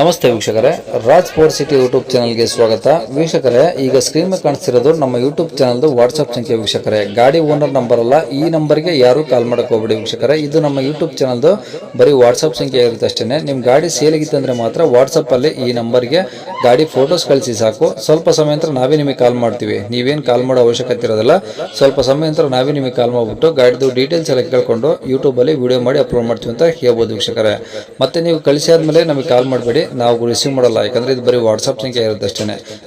ನಮಸ್ತೆ ವೀಕ್ಷಕರೇ, Raj sports city YouTube ಚಾನಲ್ಗೆ ಸ್ವಾಗತ. ವೀಕ್ಷಕರೇ, ಈಗ ಸ್ಕ್ರೀನ್ ಮೇಲೆ ಕಾಣಿಸ್ತಿರೋದು ನಮ್ಮ ಯೂಟ್ಯೂಬ್ ಚಾನಲ್ದು ವಾಟ್ಸ್ಆಪ್ ಸಂಖ್ಯೆ. ವೀಕ್ಷಕರೇ, ಗಾಡಿ ಓನರ್ ನಂಬರ್ ಅಲ್ಲ, ಈ ನಂಬರ್ಗೆ ಯಾರು ಕಾಲ್ ಮಾಡಕ್ಕೆ ಹೋಗ್ಬೇಡಿ ವೀಕ್ಷಕರೇ. ಇದು ನಮ್ಮ ಯೂಟ್ಯೂಬ್ ಚಾನಲ್ದು ಬರೀ ವಾಟ್ಸ್ಆಪ್ ಸಂಖ್ಯೆ ಇರುತ್ತೆ ಅಷ್ಟೇ. ನಿಮ್ಮ ಗಾಡಿ ಸೇಲಿಗಿತ್ತಂದ್ರೆ ಮಾತ್ರ ವಾಟ್ಸಪ್ಪಲ್ಲಿ ಈ ನಂಬರ್ಗೆ ಗಾಡಿ ಫೋಟೋಸ್ ಕಳಿಸಿ ಸಾಕು. ಸ್ವಲ್ಪ ಸಮಯ ನಂತರ ನಾವೇ ನಿಮಗೆ ಕಾಲ್ ಮಾಡ್ತೀವಿ. ನೀವೇನು ಕಾಲ್ ಮಾಡೋ ಅವಶ್ಯಕತೆ ಇರೋದಿಲ್ಲ. ಸ್ವಲ್ಪ ಸಮಯ ನಂತರ ನಾವೇ ನಿಮಗೆ ಕಾಲ್ ಮಾಡಿಬಿಟ್ಟು ಗಾಡಿದು ಡೀಟೇಲ್ಸ್ ಎಲ್ಲ ಕೇಳ್ಕೊಂಡು ಯೂಟ್ಯೂಬಲ್ಲಿ ವಿಡಿಯೋ ಮಾಡಿ ಅಪ್ಲೋಡ್ ಮಾಡ್ತೀವಿ ಅಂತ ಹೇಳ್ಬೋದು ವೀಕ್ಷಕರೇ. ಮತ್ತೆ ನೀವು ಕಳಿಸಿ ಆದಮೇಲೆ ನಮಗೆ ಕಾಲ್ ಮಾಡಬೇಡಿ, ನಾವು ರಿಸೀವ್ ಮಾಡಲ್ಲ. ಯಾಕಂದ್ರೆ ಇದು ಬರೀ ವಾಟ್ಸ್ಆಪ್ ಸಂಖ್ಯೆ ಇರುತ್ತೆ ಅಷ್ಟೇ.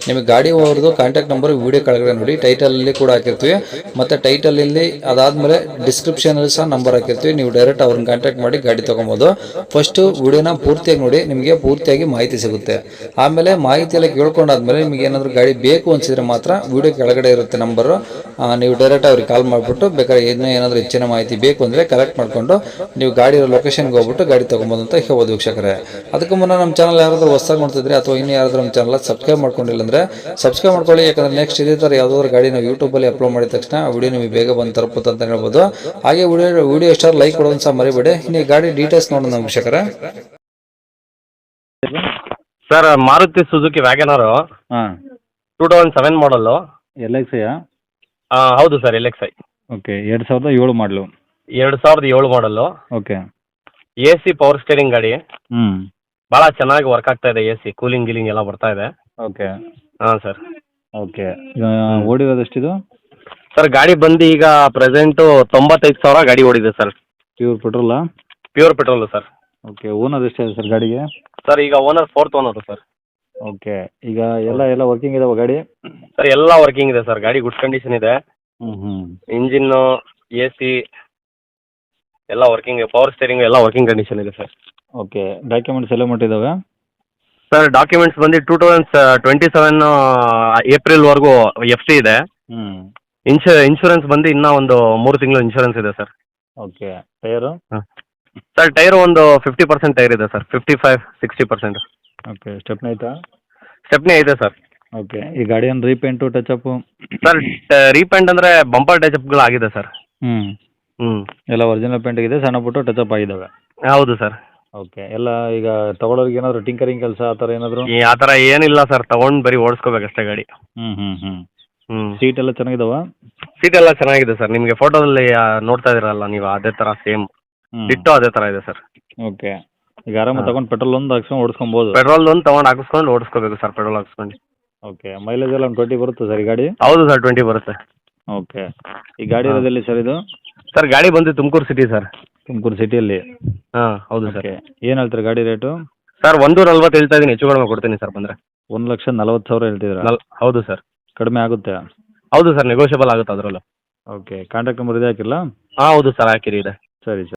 ನಿಮಗೆ ಗಾಡಿ ಅವ್ರದ್ದು ಕಾಂಟ್ಯಾಕ್ಟ್ ನಂಬರ್ ವಿಡಿಯೋ ಕೆಳಗಡೆ ನೋಡಿ, ಟೈಟಲ್ ಅಲ್ಲಿ ಕೂಡ ಹಾಕಿರ್ತೀವಿ. ಮತ್ತೆ ಟೈಟಲ್ ಇಲ್ಲಿ ಅದಾದ್ಮೇಲೆ ಡಿಸ್ಕ್ರಿಪ್ಷನ್ ಅಲ್ಲಿ ಸಹ ನಂಬರ್ ಹಾಕಿರ್ತೀವಿ. ನೀವು ಡೈರೆಕ್ಟ್ ಅವ್ರನ್ನ ಕಾಂಟ್ಯಾಕ್ಟ್ ಮಾಡಿ ಗಾಡಿ ತಗೊಬಹುದು. ಫಸ್ಟ್ ವಿಡಿಯೋನ ಪೂರ್ತಿಯಾಗಿ ನೋಡಿ, ನಿಮಗೆ ಪೂರ್ತಿಯಾಗಿ ಮಾಹಿತಿ ಸಿಗುತ್ತೆ. ಆಮೇಲೆ ಮಾಹಿತಿ ಎಲ್ಲ ಕೇಳ್ಕೊಂಡಾದ್ಮೇಲೆ ನಿಮಗೆ ಏನಾದ್ರು ಗಾಡಿ ಬೇಕು ಅನ್ಸಿದ್ರೆ ಮಾತ್ರ ವಿಡಿಯೋ ಕೆಳಗಡೆ ಇರುತ್ತೆ ನಂಬರ್, ನೀವು ಡೈರೆಕ್ಟ್ ಅವ್ರಿಗೆ ಕಾಲ್ ಮಾಡಿಬಿಟ್ಟು ಬೇಕಾದ್ರೆ ಏನಾದ್ರು ಹೆಚ್ಚಿನ ಮಾಹಿತಿ ಬೇಕು ಅಂದ್ರೆ ಕಲೆಕ್ಟ್ ಮಾಡ್ಕೊಂಡು ನೀವು ಗಾಡಿ ಲೊಕೇಶನ್ಗೆ ಹೋಗ್ಬಿಟ್ಟು ಗಾಡಿ ತಗೊಬೋದು ಅಂತ ಹೇಳ್ಬೋದು ವೀಕ್ಷಕರೇ. ಅದಕ್ಕೂ ಮುನ್ನ ನಮ್ಮ ಚಾನಲ್ ಯಾರಾದ್ರೂ ಹೊಸದಾಗಿ ನೋಡ್ತಿದ್ರೆ ಅಥವಾ ಇನ್ನು ಯಾರಾದ್ರೂ ನಮ್ಮ ಚಾನಲ್ ಸಬ್ಸ್ಕ್ರೈಬ್ ಮಾಡ್ಕೊಂಡಿಲ್ಲ ಅಂದ್ರೆ ಸಬ್ಸ್ಕ್ರೈಬ್ ಮಾಡ್ಕೊಳ್ಳಿ. ಯಾಕಂದ್ರೆ ನೆಕ್ಸ್ಟ್ ಇದೇ ತರ ಯಾವ್ದಾದ್ರು ಗಾಡಿ ನಾವು ಯೂಟ್ಯೂಬ್ ಅಲ್ಲಿ ಅಪ್ಲೋಡ್ ಮಾಡಿದ ತಕ್ಷಣ ವಿಡಿಯೋ ನಿಮಗೆ ಬೇಗ ಬಂದು ತಲುಪುತ್ತೆ ಅಂತ ಹೇಳ್ಬೋದು. ಹಾಗೆ ವಿಡಿಯೋ ಇಷ್ಟ ಲೈಕ್ ಕೊಡೋದು ಸಹ ಮರಿಬೇಡಿ. ಇನ್ನು ಗಾಡಿ ಡೀಟೇಲ್ಸ್ ನೋಡೋಣ ವೀಕ್ಷಕರೇ. ಸರ್, ಮಾರುತಿ ಸುಜುಕಿ ವ್ಯಾಗನರು ಹಾಂ, 2007 ಮಾಡಲ್ಲು. L X I? ಹೌದು ಸರ್, LXi. ಓಕೆ, 2007 ಮಾಡಲು. 2007 ಮಾಡಲ್ಲು. ಓಕೆ. AC ಪವರ್ ಸ್ಟೇರಿಂಗ್ ಗಾಡಿ. ಹ್ಞೂ. ಭಾಳ ಚೆನ್ನಾಗಿ ವರ್ಕ್ ಆಗ್ತಾ ಇದೆ. AC ಕೂಲಿಂಗ್ ಗೀಲಿಂಗ್ ಎಲ್ಲ ಬರ್ತಾ ಇದೆ. ಓಕೆ. ಹಾಂ ಸರ್. ಓಕೆ. ಓಡಿರೋದು ಎಷ್ಟಿದು? ಸರ್, ಗಾಡಿ ಬಂದು ಈಗ ಪ್ರೆಸೆಂಟು 95,000 ಗಾಡಿ ಓಡಿದೆ ಸರ್. ಪ್ಯೂರ್ ಪೆಟ್ರೋಲಾ? Pure petrol sir. Okay. Owner ಎಷ್ಟಿದೆ ಸರ್ ಗಾಡಿಗೆ? ಸರ್, ಈಗ owner 4th owner sir. Okay. ಈಗ ಎಲ್ಲ ವರ್ಕಿಂಗ್ ಇದಾವೆ ಗಾಡಿ? ಸರ್, ಎಲ್ಲ ವರ್ಕಿಂಗ್ ಇದೆ ಸರ್. ಗಾಡಿ ಗುಡ್ ಕಂಡೀಷನ್ ಇದೆ. ಹ್ಞೂ. ಇಂಜಿನ್ನು, AC ಎಲ್ಲ ವರ್ಕಿಂಗ್, ಪವರ್ ಸ್ಟೇರಿಂಗ್ ಎಲ್ಲ ವರ್ಕಿಂಗ್ ಕಂಡೀಷನ್ ಇದೆ ಸರ್. ಓಕೆ. ಡಾಕ್ಯುಮೆಂಟ್ಸ್ ಎಲ್ಲ ಮಟ್ಟಿದ್ದಾವೆ? ಸರ್, ಡಾಕ್ಯುಮೆಂಟ್ಸ್ ಬಂದು 2027 ಏಪ್ರಿಲ್ವರೆಗೂ FC ಇದೆ. ಹ್ಞೂ. ಇನ್ಶೂರೆನ್ಸ್ ಬಂದು ಇನ್ನೂ ಒಂದು 3 ತಿಂಗಳು ಇನ್ಶೂರೆನ್ಸ್ ಇದೆ sir. Okay. Tyre? Sir, tyre ಒಂದು 50% ಟೈರ್ ಇದೆ ಸರ್. 55-60%. ಓಕೆ. ಸ್ಟೆಪ್ನಿ ಆಯ್ತಾ? ಸ್ಟೆಪ್ನಿ ಇದೆ ಸರ್. ಓಕೆ. ಈ ಗಾಡಿ ಏನು ರೀಪೇಂಟು ಟಚಪ್ಪು? ಸರ್, ರೀಪೇಂಟ್ ಅಂದರೆ ಬಂಪರ್ ಟಚಪ್ಗಳು ಆಗಿದೆ ಸರ್. ಹ್ಞೂ. ಹ್ಞೂ. ಎಲ್ಲ ಒರಿಜಿನಲ್ ಪೇಂಟ್ ಇದೆ, ಸಣ್ಣ ಪುಟ್ಟು ಟಚಪ್ ಆಗಿದ್ದಾವೆ? ಹೌದು ಸರ್. ಓಕೆ. ಎಲ್ಲ ಈಗ ತಗೊಳ್ಳೋರಿಗೆ ಏನಾದರೂ ಟಿಂಕರಿಂಗ್ ಕೆಲಸ ಆ ಥರ ಏನಾದರೂ? ಆ ಥರ ಏನಿಲ್ಲ ಸರ್, ತಗೊಂಡು ಬರೀ ಓಡಿಸ್ಕೋಬೇಕಷ್ಟೇ ಗಾಡಿ. ಹ್ಞೂ ಹ್ಞೂ ಹ್ಞೂ. ಹ್ಞೂ. ಸೀಟ್ ಎಲ್ಲ ಚೆನ್ನಾಗಿದಾವ? ಸೀಟ್ ಎಲ್ಲ ಚೆನ್ನಾಗಿದೆ ಸರ್. ನಿಮಗೆ ಫೋಟೋದಲ್ಲಿ ನೋಡ್ತಾ ಇದ್ದೀರಲ್ಲ ನೀವು, ಅದೇ ಥರ ಸೇಮ್ ಡಿಟ್ಟೋ ಅದೇ ಥರ ಇದೆ ಸರ್. ಓಕೆ. ಈಗ ಆರಾಮಾಗಿ ತಗೊಂಡು ಪೆಟ್ರೋಲ್ ಒಂದು ಹಾಕ್ಸ್ಕೊಂಡು ಓಡಿಸ್ಕೊಬೋದು? ಪೆಟ್ರೋಲ್ ಒಂದು ತೊಗೊಂಡು ಹಾಕಿಸ್ಕೊಂಡು ಓಡಿಸ್ಕೋಬೇಕು ಸರ್, ಪೆಟ್ರೋಲ್ ಹಾಕ್ಸ್ಕೊಂಡು. ಓಕೆ. ಮೈಲೇಜ್ ಎಲ್ಲ ಒಂದು 20 ಬರುತ್ತೆ ಸರ್ ಈ ಗಾಡಿ? ಹೌದು ಸರ್, 20 ಬರುತ್ತೆ. ಓಕೆ. ಈ ಗಾಡಿ ಇರೋದೆಲ್ಲಿ ಸರ್ ಇದು? ಸರ್, ಗಾಡಿ ಬಂದು ತುಮಕೂರು ಸಿಟಿ ಸರ್. ತುಮಕೂರು ಸಿಟಿಯಲ್ಲಿ? ಹಾಂ, ಹೌದು ಸರ್. ಓಕೆ. ಏನು ಹೇಳ್ತಾರೆ ಗಾಡಿ ರೇಟು? ಸರ್, 140 ಹೇಳ್ತಾ ಇದ್ದೀನಿ, ಹೆಚ್ಚು ಕಡಿಮೆ ಕೊಡ್ತೀನಿ ಸರ್ ಬಂದರೆ. 1,40,000 ಹೇಳ್ತಿದ್ದೀರಾ? ಹೌದು ಸರ್. ಕಡಿಮೆ ಆಗುತ್ತೆ? ಹೌದು ಸರ್, ನೆಗೋಷಿಯಬಲ್ ಆಗುತ್ತೆ ಅದರಲ್ಲೂ. ಓಕೆ. ಕಾಂಟ್ಯಾಕ್ಟ್ ನಂಬರ್ ಇದೆ ಹಾಕಿಲ್ಲ? ಹಾಂ, ಹೌದು ಸರ್, ಹಾಕಿರಿ ಇದೆ. ಸರಿ ಸರ್.